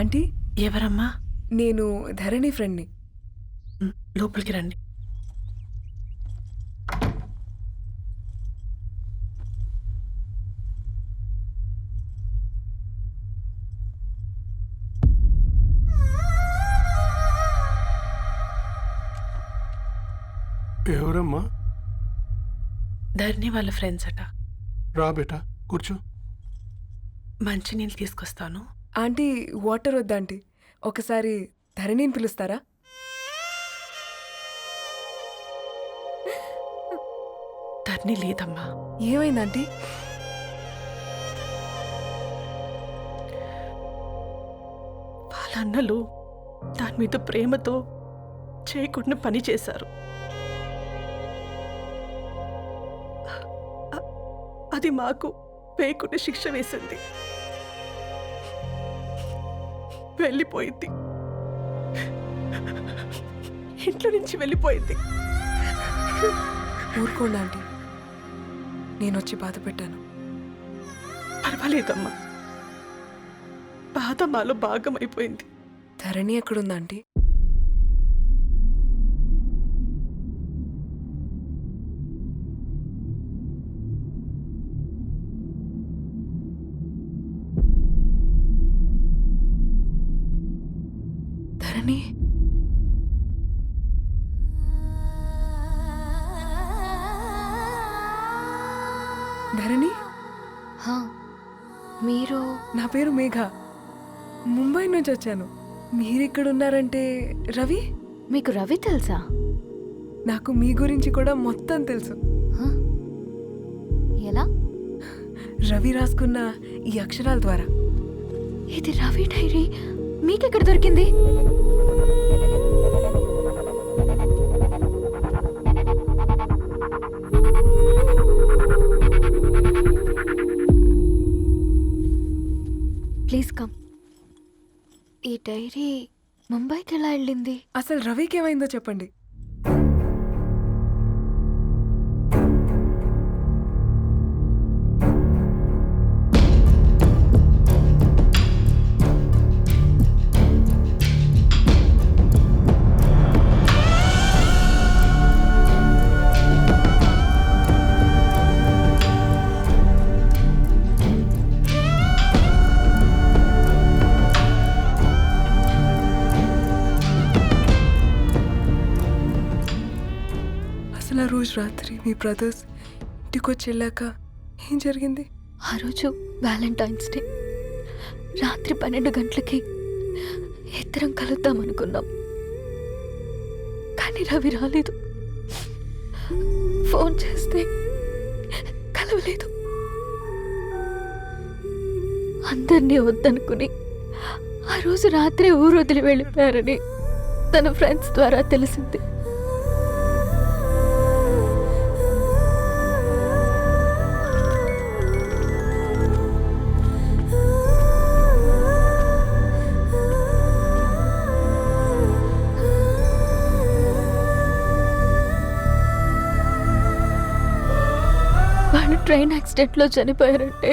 Aunty, ఎవరమ్మా? నేను ధరణి ఫ్రెండ్ని. లోపలికి రండి. ఎవరమ్మా? ధరణి వాళ్ళ ఫ్రెండ్స్ అట. రా బేటా, కూర్చో. మంచినీళ్ళు తీసుకొస్తాను. ఆంటీ, వాటర్ వద్దాంటీ, ఒకసారి ధరణిని పిలుస్తారా? ధరణి లేదమ్మా. ఏమైందంటీ? వాళ్ళ అన్నలు దాని మీద ప్రేమతో చేయకుండా పని చేశారు. అది మాకు వేయకుండా శిక్ష వేసింది. వెళ్ళిపోయింది, ఇంట్లో నుంచి వెళ్ళిపోయింది. ఊరుకోండి ఆంటీ, నేను వచ్చి బాధ పెట్టాను. పర్వాలేదమ్మా, బాధ మాలో భాగం అయిపోయింది. ధరణి ఎక్కడుందా ఆంటీ? ధరణి, ధరణి, మీరు? నా పేరు మేఘ, ముంబై నుంచి వచ్చాను. మీరిక్కడున్నారంటే రవి? మీకు రవి తెలుసా? నాకు మీ గురించి కూడా మొత్తం తెలుసు. ఎలా? రవి రాసుకున్న ఈ అక్షరాల ద్వారా. ఇది రవి డైరీ మీకెక్కడ దొరికింది? Please come. ఈ డైరీ ముంబైకి ఎలా వెళ్ళింది? అసలు రవికి ఏమైందో చెప్పండి. అసలు ఆ రోజు రాత్రి మీ బ్రదర్స్ ఇంటికొచ్చి వెళ్ళాక ఏం జరిగింది? ఆ రోజు వ్యాలంటైన్స్ డే రాత్రి 12 గంటలకి ఇద్దరం కలుద్దాం అనుకున్నాం. కానీ రవి రాలేదు. ఫోన్ చేస్తే కలవలేదు. అందరినీ వద్దనుకుని ఆ రోజు రాత్రి ఊరు వదిలి వెళ్ళిపోయారని తన ఫ్రెండ్స్ ద్వారా తెలిసింది. వాళ్ళు ట్రైన్ యాక్సిడెంట్లో చనిపోయారంటే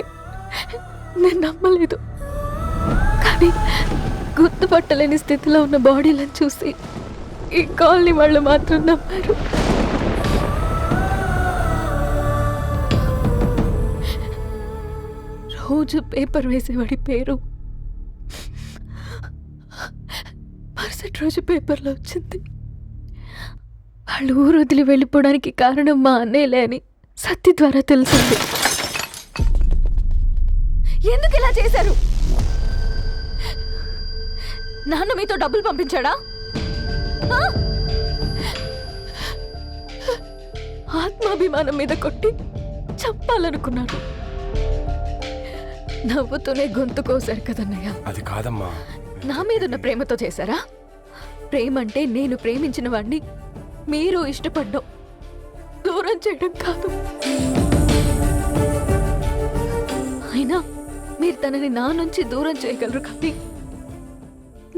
నేను నమ్మలేదు. కానీ గుర్తుపట్టలేని స్థితిలో ఉన్న బాడీలను చూసి ఈ కాలనీ వాళ్ళు మాత్రం నమ్మారు. రోజు పేపర్ వేసేవాడి పేరు మరుసటి రోజు పేపర్లో వచ్చింది. వాళ్ళు ఊరు వదిలి వెళ్ళిపోవడానికి కారణం మా అన్నయ్యలే అని సత్తి ద్వారా తెలిసింది. ఎందుకు ఇలా చేశారు? నాన్న మీతో డబ్బులు పంపించాడా? ఆత్మాభిమానం మీద కొట్టి చంపాలనుకున్నాను. నవ్వుతూనే గొంతు కోసారు కదన్నయ్య. అది కాదమ్మా. నా మీదున్న ప్రేమతో చేశారా? ప్రేమ అంటే నేను ప్రేమించిన వాడిని మీరు ఇష్టపడ్డం, దూరం చేయడం కాదు. అయినా మీరు తనని నా నుంచి దూరం చేయగలరు, కానీ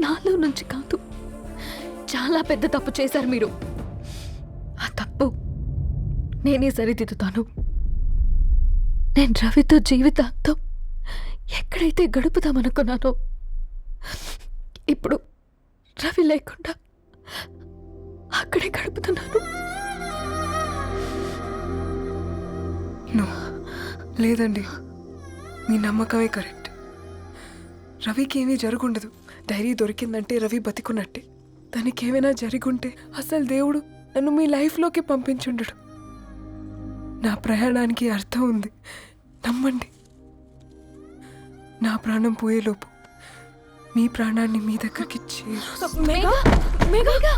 నాలో నుంచి కాదు. చాలా పెద్ద తప్పు చేశారు మీరు. ఆ తప్పు నేనే సరిదిద్దుతాను. నేను రవితో జీవితాంతం ఎక్కడైతే గడుపుదామనుకున్నానో ఇప్పుడు రవి లేకుండా అక్కడే గడుపుతున్నాను. నో, లేదండి, మీ నమ్మకమే కరెక్ట్. రవికి ఏమీ జరుగుండదు. డైరీ దొరికిందంటే రవి బతికున్నట్టే. దానికి ఏమైనా జరుగుంటే అసలు దేవుడు నన్ను మీ లైఫ్లోకి పంపించుండడు. నా ప్రయాణానికి అర్థం ఉంది, నమ్మండి. నా ప్రాణం పోయేలోపు మీ ప్రాణాన్ని మీ దగ్గరికి మేఘా, మేఘా,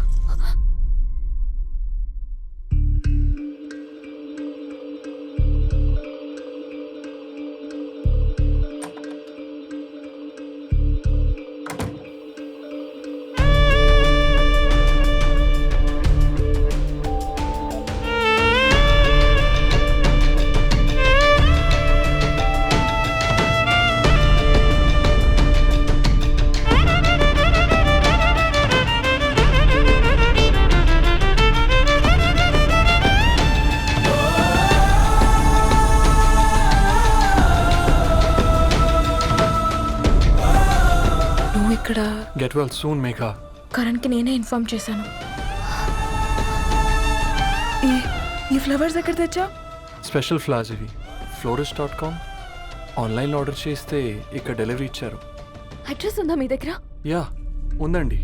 నువ్వు ఇక్కడ. Get well soon Megha. కరణ్కి నేనే ఇన్ఫార్మ్ చేశాను. ఈ ఫ్లవర్స్ ఎక్కడ తెచ్చా? స్పెషల్ ఫ్లవర్స్ ఇవి. florist.com ఆన్లైన్లో ఆర్డర్ చేస్తే ఇక్కడ డెలివరీ ఇచ్చారు. అడ్రస్ ఉందా మీ దగ్గర? యా, ఉందండి.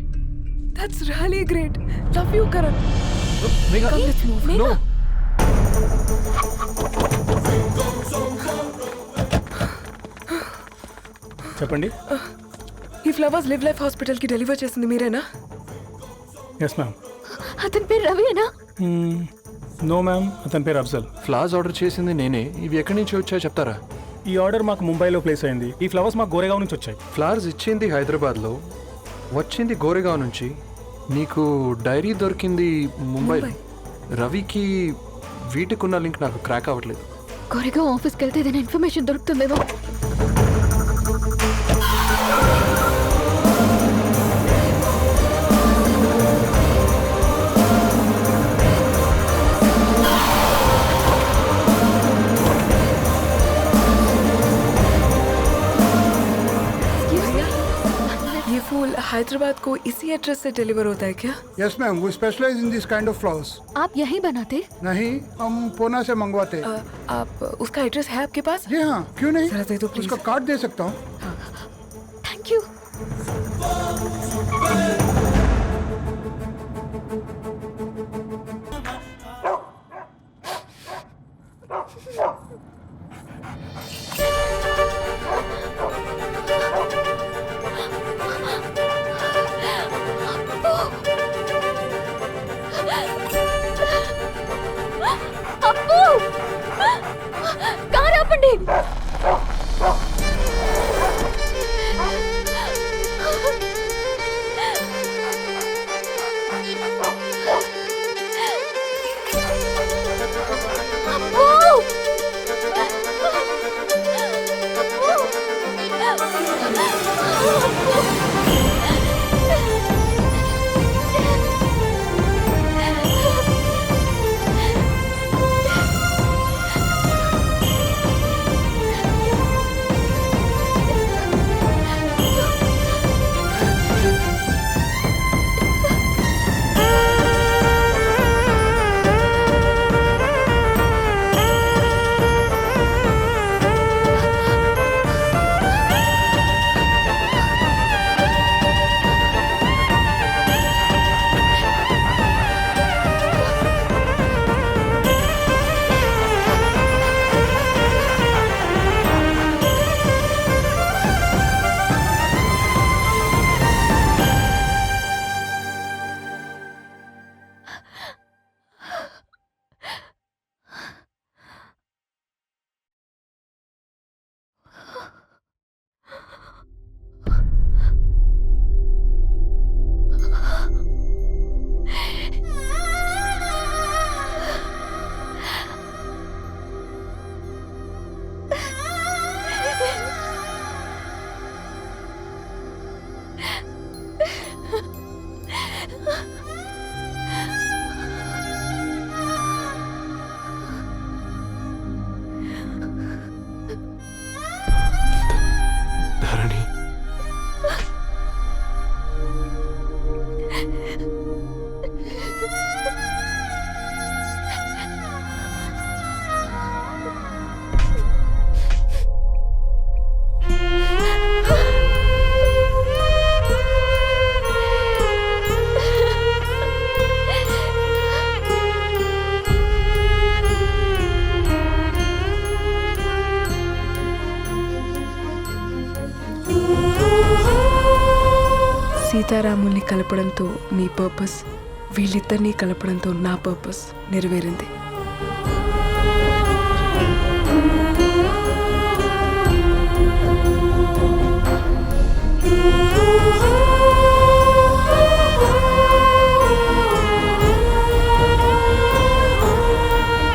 That's really great. Love you Karan. Megha, Come, let's move. no. చెప్పండి. ఈ ఫ్లవర్స్ లివ్ లైఫ్ హాస్పిటల్కి డెలివర్ చేసింది మీరేనా? Yes ma'am. అతని పేరు రవియేనా? నో మ్యామ్, అతని పేరు అఫ్జల్. ఫ్లవర్స్ ఆర్డర్ చేసింది నేనే. ఇవి ఎక్కడి నుంచి వచ్చాయో చెప్తారా? ఈ ఆర్డర్ మాకు ముంబైలో ప్లేస్ అయింది. ఈ ఫ్లవర్స్ మాకు గోరేగావ్ నుంచి వచ్చాయి. ఫ్లవర్స్ ఇచ్చింది హైదరాబాద్లో, వచ్చింది గోరేగావ్ నుంచి. నీకు డైరీ దొరికింది ముంబై. రవికి వీటికున్న లింక్ నాకు క్రాక్ అవ్వట్లేదు. గోరేగావ్ ఆఫీస్కి వెళ్తే ఏదైనా ఇన్ఫర్మేషన్ దొరుకుతుందేమో. ये फूल हैदराबाद को इसी एड्रेस से डिलीवर होता है क्या? Yes ma'am, we specialise in this kind of flowers. आप यहीं बनाते? नहीं, हम पूना से मंगवाते हैं. आप उसका एड्रेस है आपके पास? जी हाँ, क्यों नहीं. जरा दे दो प्लीज. उसका कार्ड दे सकता हूँ. Thank you. అప్పు, కారు ఆపండి. సీతారాముల్ని కలపడంతో నీ పర్పస్, వీళ్ళిద్దరినీ కలపడంతో నా పర్పస్ నెరవేరింది.